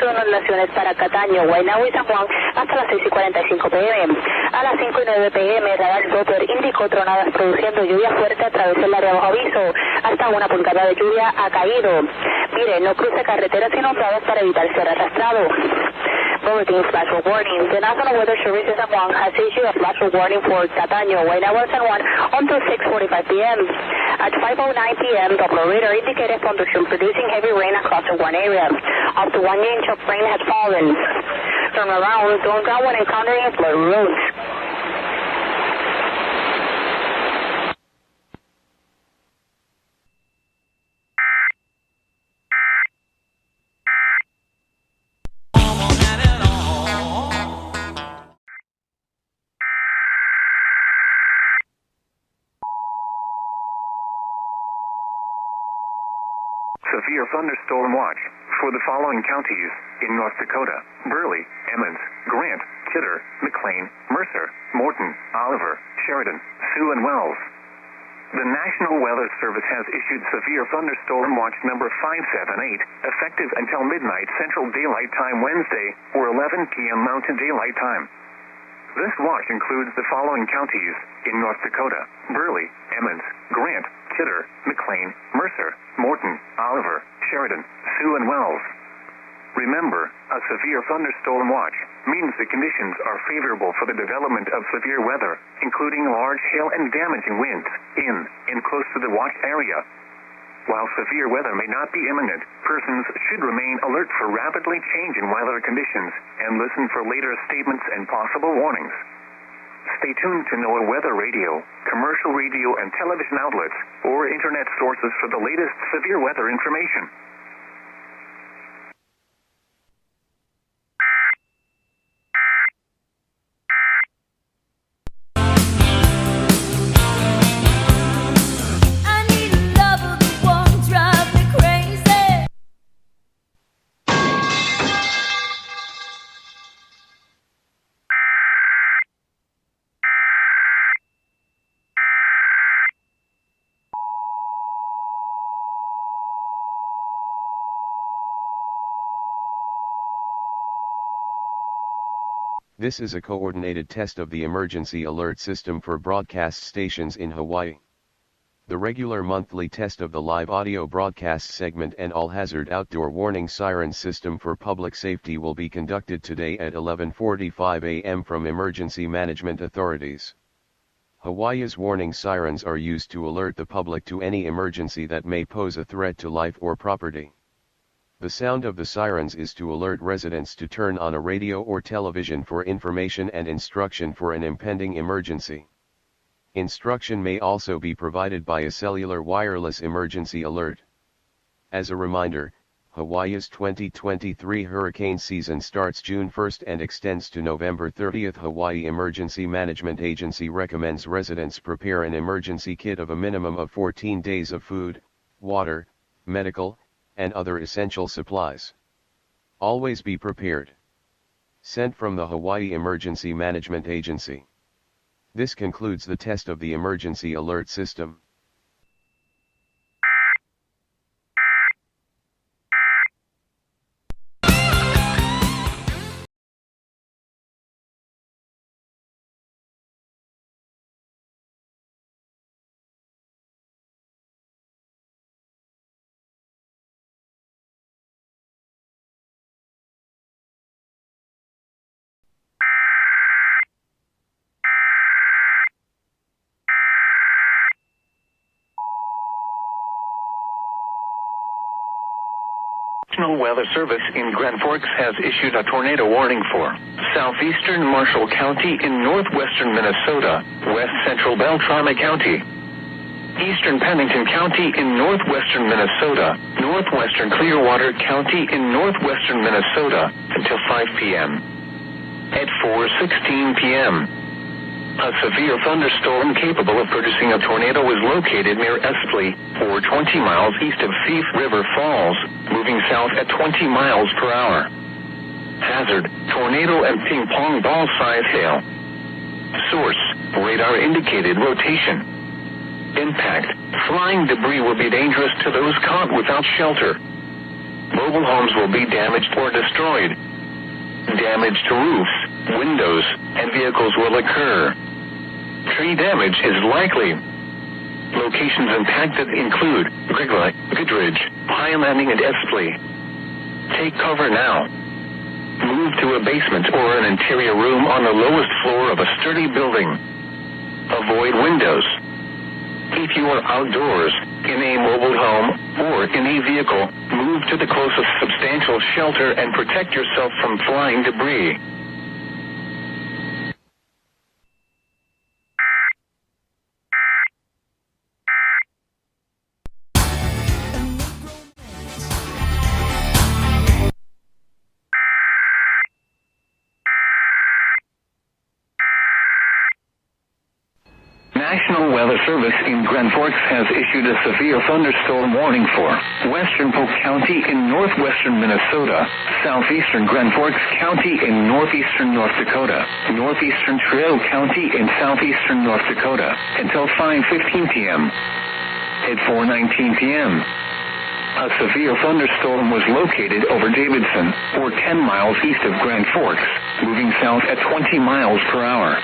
centro de inundaciones para Cataño, Guaynabo y San Juan hasta las 6:45 p.m. A las 5:09 p.m. radar Doppler indicó tronadas produciendo lluvia fuerte a través del área bajo aviso. Hasta 1 pulgada de lluvia ha caído. Mire, no cruce carreteras inundadas para evitar ser arrastrado. Bulletin flash warning. The National Weather Service in San Juan has issued a flash warning for Cataño, Guaynabo and San Juan until 6:45 p.m. At 5:09 p.m., the radar indicated thunderstorm producing heavy rain across the one area. Up to 1 inch of rain has fallen. Turn around, don't go when encountering flooded roads. Severe thunderstorm watch for the following counties in North Dakota: Burley, Emmons, Grant, Kidder, McLean, Mercer, Morton, Oliver, Sheridan, Sioux, and Wells. The National Weather Service has issued severe thunderstorm watch number 578, effective until midnight Central Daylight Time Wednesday, or 11 p.m. Mountain Daylight Time. This watch includes the following counties in North Dakota: Burley, Emmons, Grant, Kidder, McLean, Mercer, Morton, Oliver, Sheridan, Sioux, and Wells. Remember, a severe thunderstorm watch means the conditions are favorable for the development of severe weather, including large hail and damaging winds in and close to the watch area. While severe weather may not be imminent, persons should remain alert for rapidly changing weather conditions and listen for later statements and possible warnings. Stay tuned to NOAA weather radio, commercial radio and television outlets, or internet sources for the latest severe weather information. This is a coordinated test of the emergency alert system for broadcast stations in Hawaii. The regular monthly test of the live audio broadcast segment and all-hazard outdoor warning siren system for public safety will be conducted today at 11:45 a.m. from emergency management authorities. Hawaii's warning sirens are used to alert the public to any emergency that may pose a threat to life or property. The sound of the sirens is to alert residents to turn on a radio or television for information and instruction for an impending emergency. Instruction may also be provided by a cellular wireless emergency alert. As a reminder, Hawaii's 2023 hurricane season starts June 1 and extends to November 30. Hawaii Emergency Management Agency recommends residents prepare an emergency kit of a minimum of 14 days of food, water, medical, and other essential supplies. Always be prepared. Sent from the Hawaii Emergency Management Agency. This concludes the test of the emergency alert system. National Weather Service in Grand Forks has issued a tornado warning for southeastern Marshall County in northwestern Minnesota, west central Beltrami County, eastern Pennington County in northwestern Minnesota, northwestern Clearwater County in northwestern Minnesota until 5 p.m. At 4:16 p.m., a severe thunderstorm capable of producing a tornado was located near Espley, or 20 miles east of Thief River Falls, moving south at 20 miles per hour. Hazard, tornado and ping pong ball size hail. Source, radar indicated rotation. Impact, flying debris will be dangerous to those caught without shelter. mobile homes will be damaged or destroyed. Damage to roofs, windows, and vehicles will occur. Tree damage is likely. Locations impacted include Goodridge, High Landing, and Espley. Take cover now. Move to a basement or an interior room on the lowest floor of a sturdy building. Avoid windows. If you are outdoors, in a mobile home, or in a vehicle, move to the closest substantial shelter and protect yourself from flying debris. National Weather Service in Grand Forks has issued a severe thunderstorm warning for western Polk County in northwestern Minnesota, southeastern Grand Forks County in northeastern North Dakota, northeastern Trail County in southeastern North Dakota, until 5:15 p.m. At 4:19 p.m., a severe thunderstorm was located over Davidson, or 10 miles east of Grand Forks, moving south at 20 miles per hour.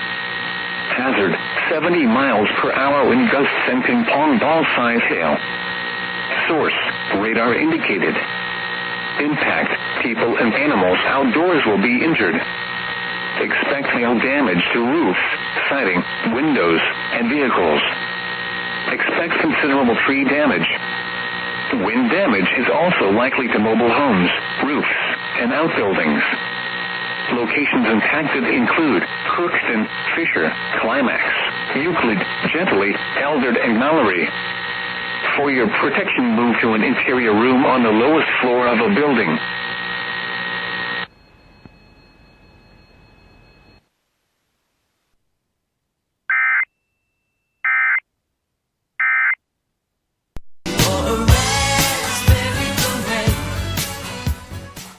Hazard, 70 miles per hour wind gusts and ping-pong ball-size hail. Source, radar indicated. Impact, people and animals outdoors will be injured. Expect hail damage to roofs, siding, windows, and vehicles. Expect considerable tree damage. Wind damage is also likely to mobile homes, roofs, and outbuildings. Locations impacted include Crookston, Fisher, Climax, Euclid, Gently, Eldred, and Mallory. For your protection, move to an interior room on the lowest floor of a building.